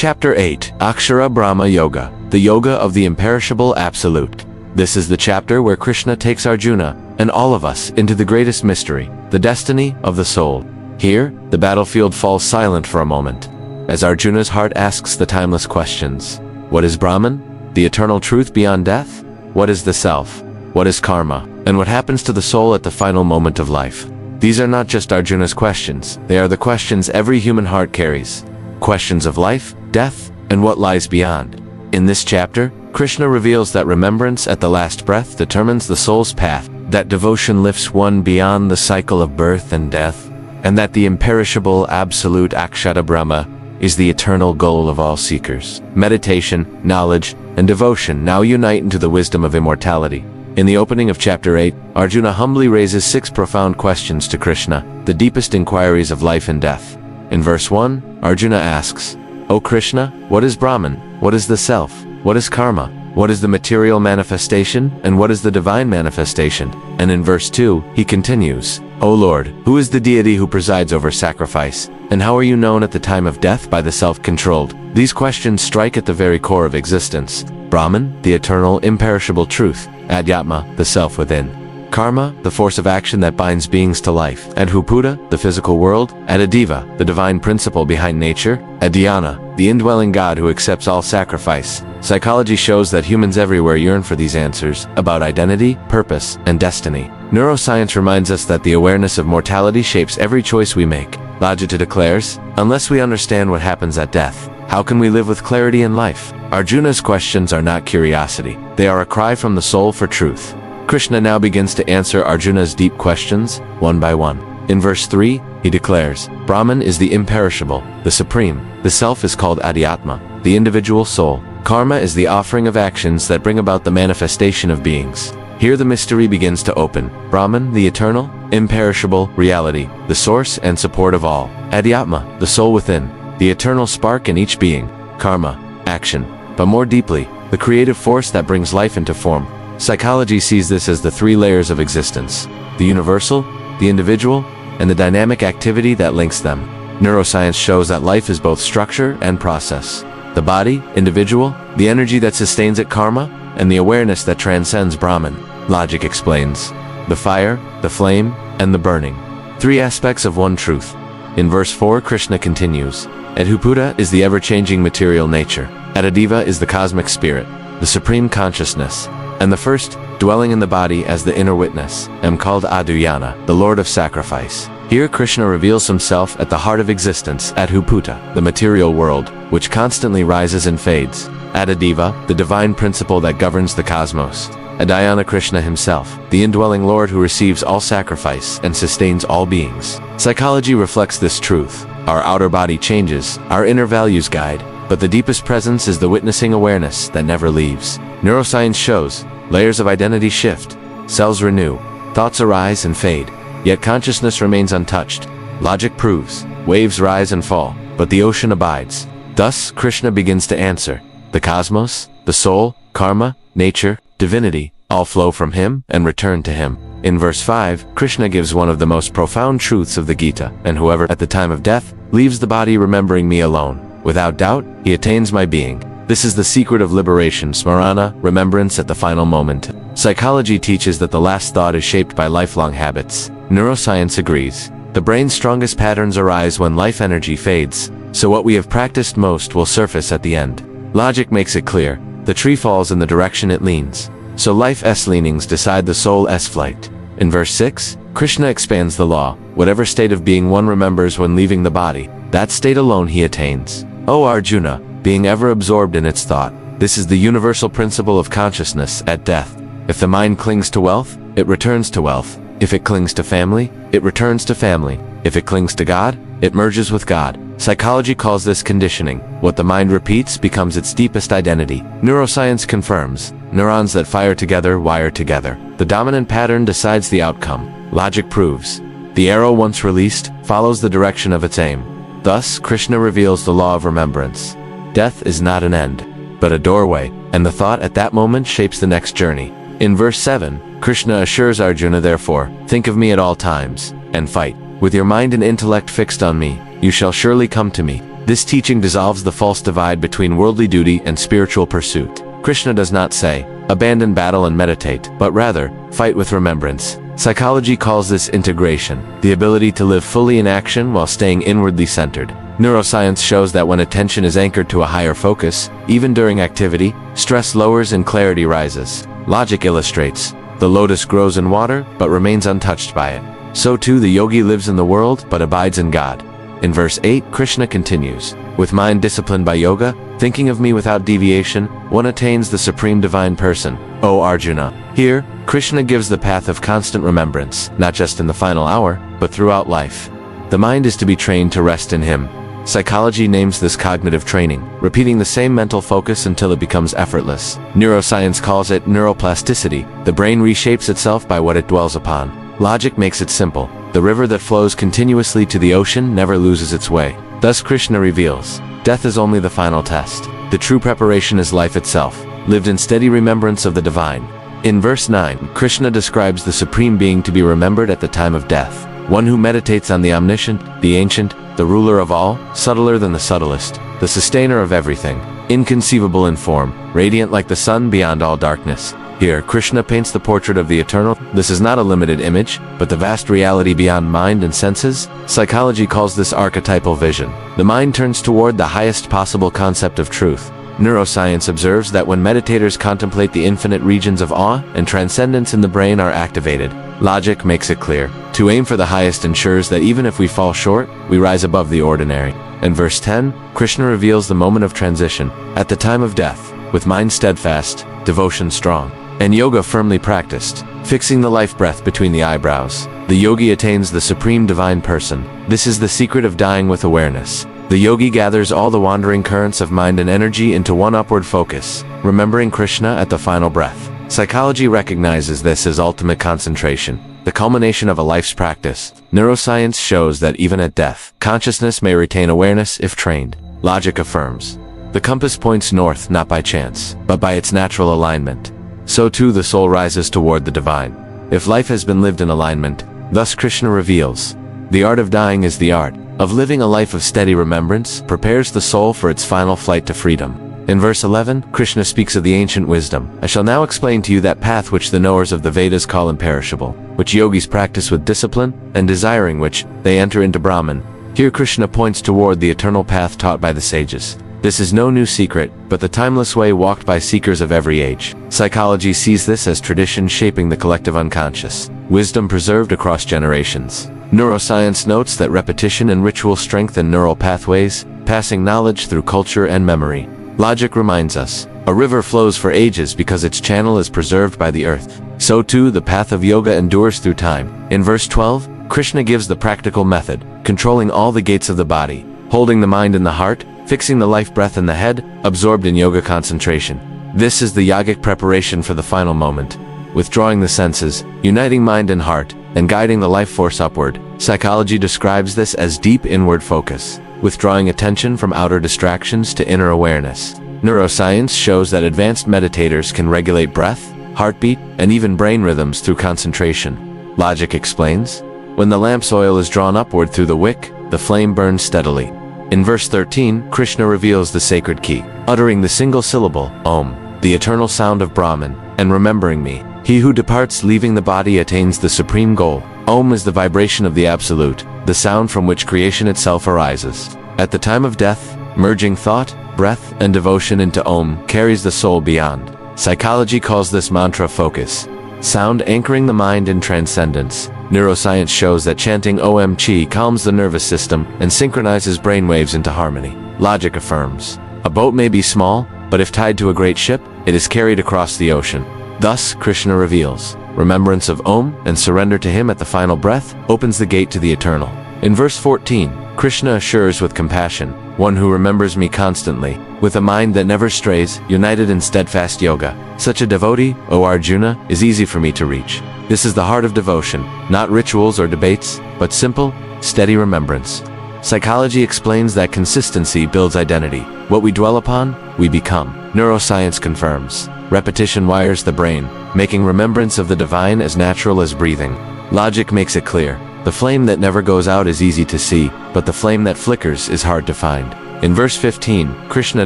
Chapter 8, Akshara Brahma Yoga, the Yoga of the Imperishable Absolute. This is the chapter where Krishna takes Arjuna, and all of us, into the greatest mystery, the destiny of the soul. Here, the battlefield falls silent for a moment, as Arjuna's heart asks the timeless questions. What is Brahman? The eternal truth beyond death? What is the self? What is karma? And what happens to the soul at the final moment of life? These are not just Arjuna's questions, they are the questions every human heart carries. Questions of life, death, and what lies beyond. In this chapter, Krishna reveals that remembrance at the last breath determines the soul's path, that devotion lifts one beyond the cycle of birth and death, and that the imperishable absolute Akshara Brahma is the eternal goal of all seekers. Meditation, knowledge, and devotion now unite into the wisdom of immortality. In the opening of chapter 8, Arjuna humbly raises 6 profound questions to Krishna, the deepest inquiries of life and death. In verse 1, Arjuna asks, O Krishna, what is Brahman? What is the self? What is karma? What is the material manifestation? And what is the divine manifestation? And in verse 2, he continues, O Lord, who is the deity who presides over sacrifice? And how are you known at the time of death by the self-controlled? These questions strike at the very core of existence. Brahman, the eternal, imperishable truth. Adhyatma, the self within. Karma, the force of action that binds beings to life. Adhuputa, the physical world. Adadeva, the divine principle behind nature. Adhyana, the indwelling God who accepts all sacrifice. Psychology shows that humans everywhere yearn for these answers, about identity, purpose, and destiny. Neuroscience reminds us that the awareness of mortality shapes every choice we make. Gita declares, unless we understand what happens at death, how can we live with clarity in life? Arjuna's questions are not curiosity. They are a cry from the soul for truth. Krishna now begins to answer Arjuna's deep questions, one by one. In verse 3, he declares, Brahman is the imperishable, the supreme. The self is called Adhyatma, the individual soul. Karma is the offering of actions that bring about the manifestation of beings. Here the mystery begins to open. Brahman, the eternal, imperishable reality, the source and support of all. Adhyatma, the soul within, the eternal spark in each being. Karma, action, but more deeply, the creative force that brings life into form. Psychology sees this as the 3 layers of existence: the universal, the individual, and the dynamic activity that links them. Neuroscience shows that life is both structure and process. The body, individual, the energy that sustains it, karma, and the awareness that transcends Brahman. Logic explains the fire, the flame, and the burning. 3 aspects of one truth. In verse 4, Krishna continues, Adhuputa is the ever-changing material nature. Adadeva is the cosmic spirit, the supreme consciousness. And the first, dwelling in the body as the inner witness, am called Adhyana, the Lord of Sacrifice. Here Krishna reveals himself at the heart of existence, Adhuputa, the material world, which constantly rises and fades. Adadeva, the divine principle that governs the cosmos. Adhyana, Krishna himself, the indwelling Lord who receives all sacrifice and sustains all beings. Psychology reflects this truth. Our outer body changes, our inner values guide, but the deepest presence is the witnessing awareness that never leaves. Neuroscience shows, layers of identity shift, cells renew, thoughts arise and fade, yet consciousness remains untouched. Logic proves, waves rise and fall, but the ocean abides. Thus, Krishna begins to answer. The cosmos, the soul, karma, nature, divinity, all flow from him and return to him. In verse 5, Krishna gives one of the most profound truths of the Gita, and whoever, at the time of death, leaves the body remembering me alone, without doubt, he attains my being. This is the secret of liberation, smarana, remembrance at the final moment. Psychology teaches that the last thought is shaped by lifelong habits. Neuroscience agrees. The brain's strongest patterns arise when life energy fades, so what we have practiced most will surface at the end. Logic makes it clear. The tree falls in the direction it leans, so life's leanings decide the soul's flight. In verse 6, Krishna expands the law. Whatever state of being one remembers when leaving the body, that state alone he attains. O Arjuna, being ever absorbed in its thought, this is the universal principle of consciousness at death. If the mind clings to wealth, it returns to wealth. If it clings to family, it returns to family. If it clings to God, it merges with God. Psychology calls this conditioning. What the mind repeats becomes its deepest identity. Neuroscience confirms, neurons that fire together wire together. The dominant pattern decides the outcome. Logic proves, the arrow once released follows the direction of its aim. Thus, Krishna reveals the law of remembrance. Death is not an end, but a doorway, and the thought at that moment shapes the next journey. In verse 7, Krishna assures Arjuna, therefore, think of me at all times, and fight. With your mind and intellect fixed on me, you shall surely come to me. This teaching dissolves the false divide between worldly duty and spiritual pursuit. Krishna does not say, abandon battle and meditate, but rather, fight with remembrance. Psychology calls this integration, the ability to live fully in action while staying inwardly centered. Neuroscience shows that when attention is anchored to a higher focus, even during activity, stress lowers and clarity rises. Logic illustrates, the lotus grows in water, but remains untouched by it. So too the yogi lives in the world, but abides in God. In verse 8, Krishna continues, with mind disciplined by yoga, thinking of me without deviation, one attains the supreme divine person, O Arjuna. Here, Krishna gives the path of constant remembrance, not just in the final hour, but throughout life. The mind is to be trained to rest in him. Psychology names this cognitive training, repeating the same mental focus until it becomes effortless. Neuroscience calls it neuroplasticity. The brain reshapes itself by what it dwells upon. Logic makes it simple. The river that flows continuously to the ocean never loses its way. Thus Krishna reveals, death is only the final test. The true preparation is life itself, lived in steady remembrance of the divine. In verse 9, Krishna describes the supreme being to be remembered at the time of death, one who meditates on the omniscient, the ancient, the ruler of all, subtler than the subtlest, the sustainer of everything, inconceivable in form, radiant like the sun beyond all darkness. Here, Krishna paints the portrait of the eternal. This is not a limited image, but the vast reality beyond mind and senses. Psychology calls this archetypal vision. The mind turns toward the highest possible concept of truth. Neuroscience observes that when meditators contemplate the infinite regions of awe and transcendence in the brain are activated. Logic makes it clear. To aim for the highest ensures that even if we fall short, we rise above the ordinary. In verse 10, Krishna reveals the moment of transition, at the time of death, with mind steadfast, devotion strong, and yoga firmly practiced, fixing the life breath between the eyebrows. The yogi attains the supreme divine person. This is the secret of dying with awareness. The yogi gathers all the wandering currents of mind and energy into one upward focus, remembering Krishna at the final breath. Psychology recognizes this as ultimate concentration, the culmination of a life's practice. Neuroscience shows that even at death, consciousness may retain awareness if trained. Logic affirms, the compass points north not by chance, but by its natural alignment. So too the soul rises toward the divine, if life has been lived in alignment. Thus Krishna reveals, the art of dying is the art of living a life of steady remembrance, prepares the soul for its final flight to freedom. In verse 11, Krishna speaks of the ancient wisdom. I shall now explain to you that path which the knowers of the Vedas call imperishable, which yogis practice with discipline, and desiring which, they enter into Brahman. Here Krishna points toward the eternal path taught by the sages. This is no new secret, but the timeless way walked by seekers of every age. Psychology sees this as tradition shaping the collective unconscious, wisdom preserved across generations. Neuroscience notes that repetition and ritual strengthen neural pathways, passing knowledge through culture and memory. Logic reminds us, a river flows for ages because its channel is preserved by the earth. So too, the path of yoga endures through time. In verse 12, Krishna gives the practical method, controlling all the gates of the body, holding the mind in the heart, fixing the life breath in the head, absorbed in yoga concentration. This is the yogic preparation for the final moment, withdrawing the senses, uniting mind and heart, and guiding the life force upward. Psychology describes this as deep inward focus, withdrawing attention from outer distractions to inner awareness. Neuroscience shows that advanced meditators can regulate breath, heartbeat, and even brain rhythms through concentration. Logic explains, when the lamp's oil is drawn upward through the wick, the flame burns steadily. In verse 13, Krishna reveals the sacred key, uttering the single syllable, Om, the eternal sound of Brahman, and remembering me. He who departs leaving the body attains the supreme goal. Om is the vibration of the Absolute, the sound from which creation itself arises. At the time of death, merging thought, breath, and devotion into Om carries the soul beyond. Psychology calls this mantra focus, sound anchoring the mind in transcendence. Neuroscience shows that chanting Om Chi calms the nervous system and synchronizes brainwaves into harmony. Logic affirms, a boat may be small, but if tied to a great ship, it is carried across the ocean. Thus, Krishna reveals, remembrance of Om and surrender to him at the final breath opens the gate to the eternal. In verse 14, Krishna assures with compassion, one who remembers me constantly, with a mind that never strays, united in steadfast yoga. Such a devotee, O Arjuna, is easy for me to reach. This is the heart of devotion, not rituals or debates, but simple, steady remembrance. Psychology explains that consistency builds identity. What we dwell upon, we become. Neuroscience confirms, repetition wires the brain, making remembrance of the divine as natural as breathing. Logic makes it clear, the flame that never goes out is easy to see, but the flame that flickers is hard to find. In verse 15, Krishna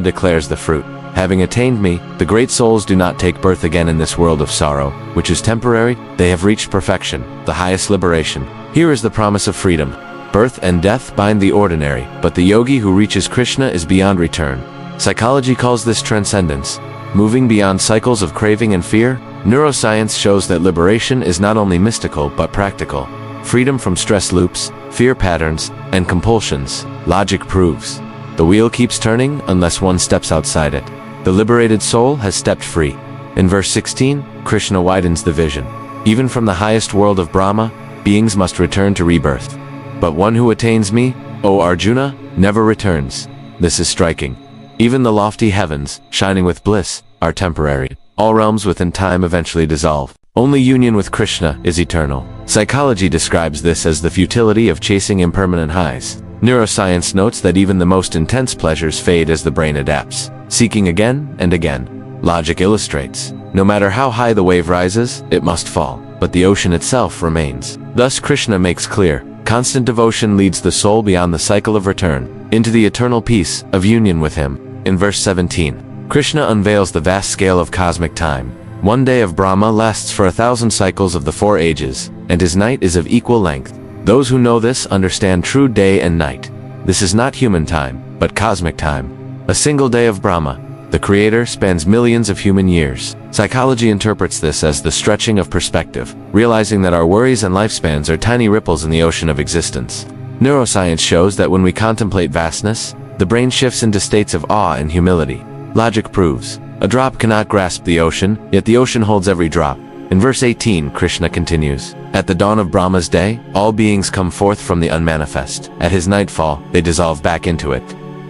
declares the fruit. Having attained me, the great souls do not take birth again in this world of sorrow, which is temporary. They have reached perfection, the highest liberation. Here is the promise of freedom. Birth and death bind the ordinary, but the yogi who reaches Krishna is beyond return. Psychology calls this transcendence, moving beyond cycles of craving and fear. Neuroscience shows that liberation is not only mystical but practical. Freedom from stress loops, fear patterns, and compulsions. Logic proves the wheel keeps turning unless one steps outside it. The liberated soul has stepped free. In verse 16, Krishna widens the vision. Even from the highest world of Brahma, beings must return to rebirth. But one who attains me, O Arjuna, never returns. This is striking. Even the lofty heavens, shining with bliss, are temporary. All realms within time eventually dissolve. Only union with Krishna is eternal. Psychology describes this as the futility of chasing impermanent highs. Neuroscience notes that even the most intense pleasures fade as the brain adapts, seeking again and again. Logic illustrates, no matter how high the wave rises, it must fall, but the ocean itself remains. Thus Krishna makes clear, constant devotion leads the soul beyond the cycle of return, into the eternal peace of union with him. In verse 17, Krishna unveils the vast scale of cosmic time. One day of Brahma lasts for 1,000 cycles of the 4 ages, and his night is of equal length. Those who know this understand true day and night. This is not human time, but cosmic time. A single day of Brahma, the Creator, spans millions of human years. Psychology interprets this as the stretching of perspective, realizing that our worries and lifespans are tiny ripples in the ocean of existence. Neuroscience shows that when we contemplate vastness, the brain shifts into states of awe and humility. Logic proves, a drop cannot grasp the ocean, yet the ocean holds every drop. In verse 18, Krishna continues, at the dawn of Brahma's day, all beings come forth from the unmanifest. At his nightfall, they dissolve back into it.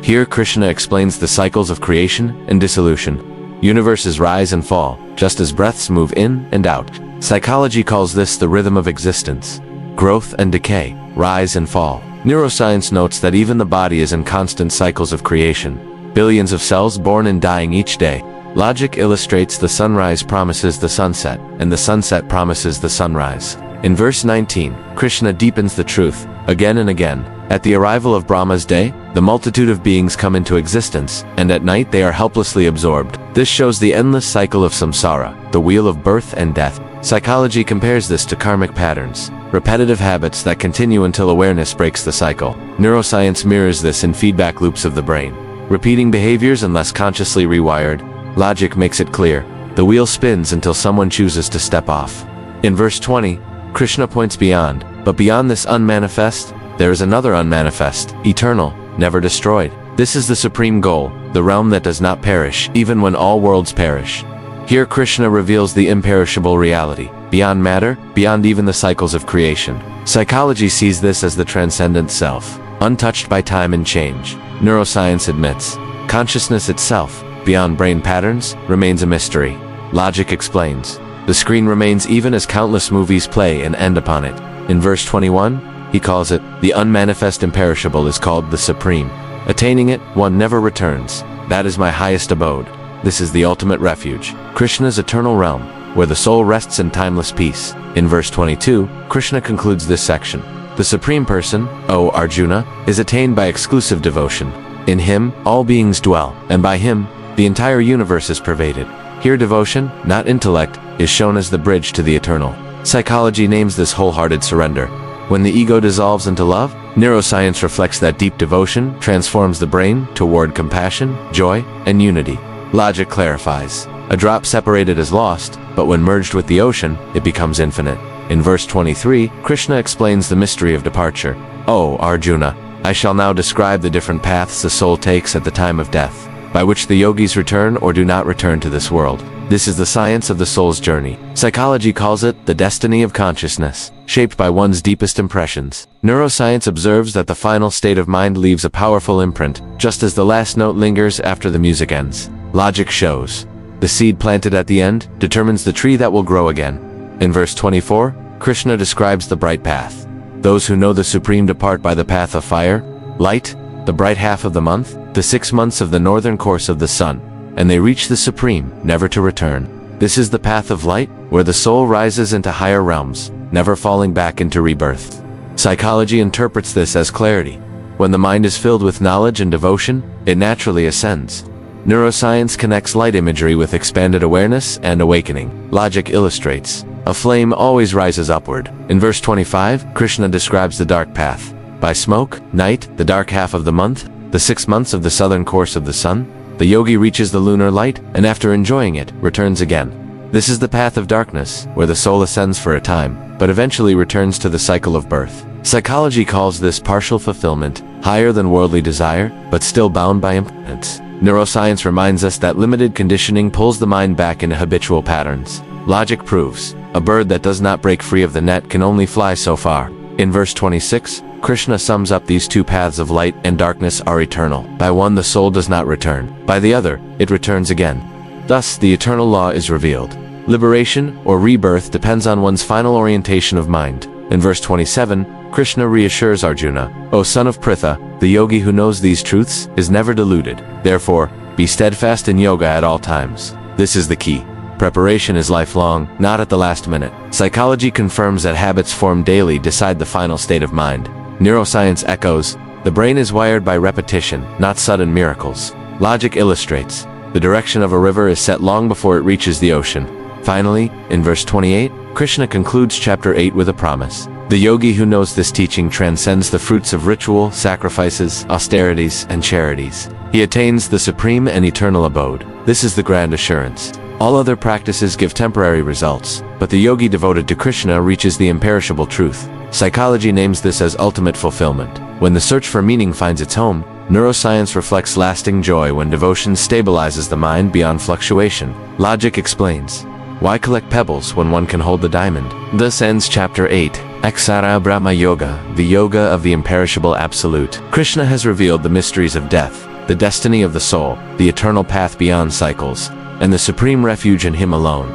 Here Krishna explains the cycles of creation and dissolution. Universes rise and fall, just as breaths move in and out. Psychology calls this the rhythm of existence. Growth and decay, rise and fall. Neuroscience notes that even the body is in constant cycles of creation. Billions of cells born and dying each day. Logic illustrates the sunrise promises the sunset, and the sunset promises the sunrise. In verse 19, Krishna deepens the truth, again and again. At the arrival of Brahma's day, the multitude of beings come into existence, and at night they are helplessly absorbed. This shows the endless cycle of samsara, the wheel of birth and death. Psychology compares this to karmic patterns, repetitive habits that continue until awareness breaks the cycle. Neuroscience mirrors this in feedback loops of the brain. Repeating behaviors unless consciously rewired. Logic makes it clear, the wheel spins until someone chooses to step off. In verse 20, Krishna points beyond, but beyond this unmanifest, there is another unmanifest, eternal, never destroyed. This is the supreme goal, the realm that does not perish, even when all worlds perish. Here Krishna reveals the imperishable reality, beyond matter, beyond even the cycles of creation. Psychology sees this as the transcendent self, untouched by time and change. Neuroscience admits, consciousness itself, beyond brain patterns, remains a mystery. Logic explains, the screen remains even as countless movies play and end upon it. In verse 21, he calls it, the unmanifest imperishable is called the supreme. Attaining it, one never returns. That is my highest abode. This is the ultimate refuge, Krishna's eternal realm, where the soul rests in timeless peace. In verse 22, Krishna concludes this section. The Supreme Person, O Arjuna, is attained by exclusive devotion. In him, all beings dwell, and by him, the entire universe is pervaded. Here devotion, not intellect, is shown as the bridge to the eternal. Psychology names this wholehearted surrender. When the ego dissolves into love, neuroscience reflects that deep devotion transforms the brain toward compassion, joy, and unity. Logic clarifies, a drop separated is lost, but when merged with the ocean, it becomes infinite. In verse 23, Krishna explains the mystery of departure. O Arjuna, I shall now describe the different paths the soul takes at the time of death, by which the yogis return or do not return to this world. This is the science of the soul's journey. Psychology calls it the destiny of consciousness, shaped by one's deepest impressions. Neuroscience observes that the final state of mind leaves a powerful imprint, just as the last note lingers after the music ends. Logic shows, the seed planted at the end determines the tree that will grow again. In verse 24, Krishna describes the bright path. Those who know the Supreme depart by the path of fire, light, the bright half of the month, the 6 months of the northern course of the sun, and they reach the Supreme, never to return. This is the path of light, where the soul rises into higher realms, never falling back into rebirth. Psychology interprets this as clarity. When the mind is filled with knowledge and devotion, it naturally ascends. Neuroscience connects light imagery with expanded awareness and awakening. Logic illustrates. A flame always rises upward. In verse 25, Krishna describes the dark path. By smoke, night, the dark half of the month, the 6 months of the southern course of the sun, the yogi reaches the lunar light, and after enjoying it, returns again. This is the path of darkness, where the soul ascends for a time, but eventually returns to the cycle of birth. Psychology calls this partial fulfillment, higher than worldly desire, but still bound by impermanence. Neuroscience reminds us that limited conditioning pulls the mind back into habitual patterns. Logic proves, a bird that does not break free of the net can only fly so far. In verse 26, Krishna sums up these two paths of light and darkness are eternal. By one the soul does not return, by the other, it returns again. Thus, the eternal law is revealed. Liberation, or rebirth, depends on one's final orientation of mind. In verse 27, Krishna reassures Arjuna, O son of Pritha, the yogi who knows these truths is never deluded. Therefore, be steadfast in yoga at all times. This is the key. Preparation is lifelong, not at the last minute. Psychology confirms that habits formed daily decide the final state of mind. Neuroscience echoes, the brain is wired by repetition, not sudden miracles. Logic illustrates, the direction of a river is set long before it reaches the ocean. Finally, in verse 28, Krishna concludes chapter 8 with a promise. The yogi who knows this teaching transcends the fruits of ritual, sacrifices, austerities, and charities. He attains the supreme and eternal abode. This is the grand assurance. All other practices give temporary results, but the yogi devoted to Krishna reaches the imperishable truth. Psychology names this as ultimate fulfillment. When the search for meaning finds its home, neuroscience reflects lasting joy when devotion stabilizes the mind beyond fluctuation. Logic explains, why collect pebbles when one can hold the diamond? Thus ends chapter 8. Akshara Brahma Yoga, the yoga of the imperishable absolute. Krishna has revealed the mysteries of death, the destiny of the soul, the eternal path beyond cycles, and the supreme refuge in him alone.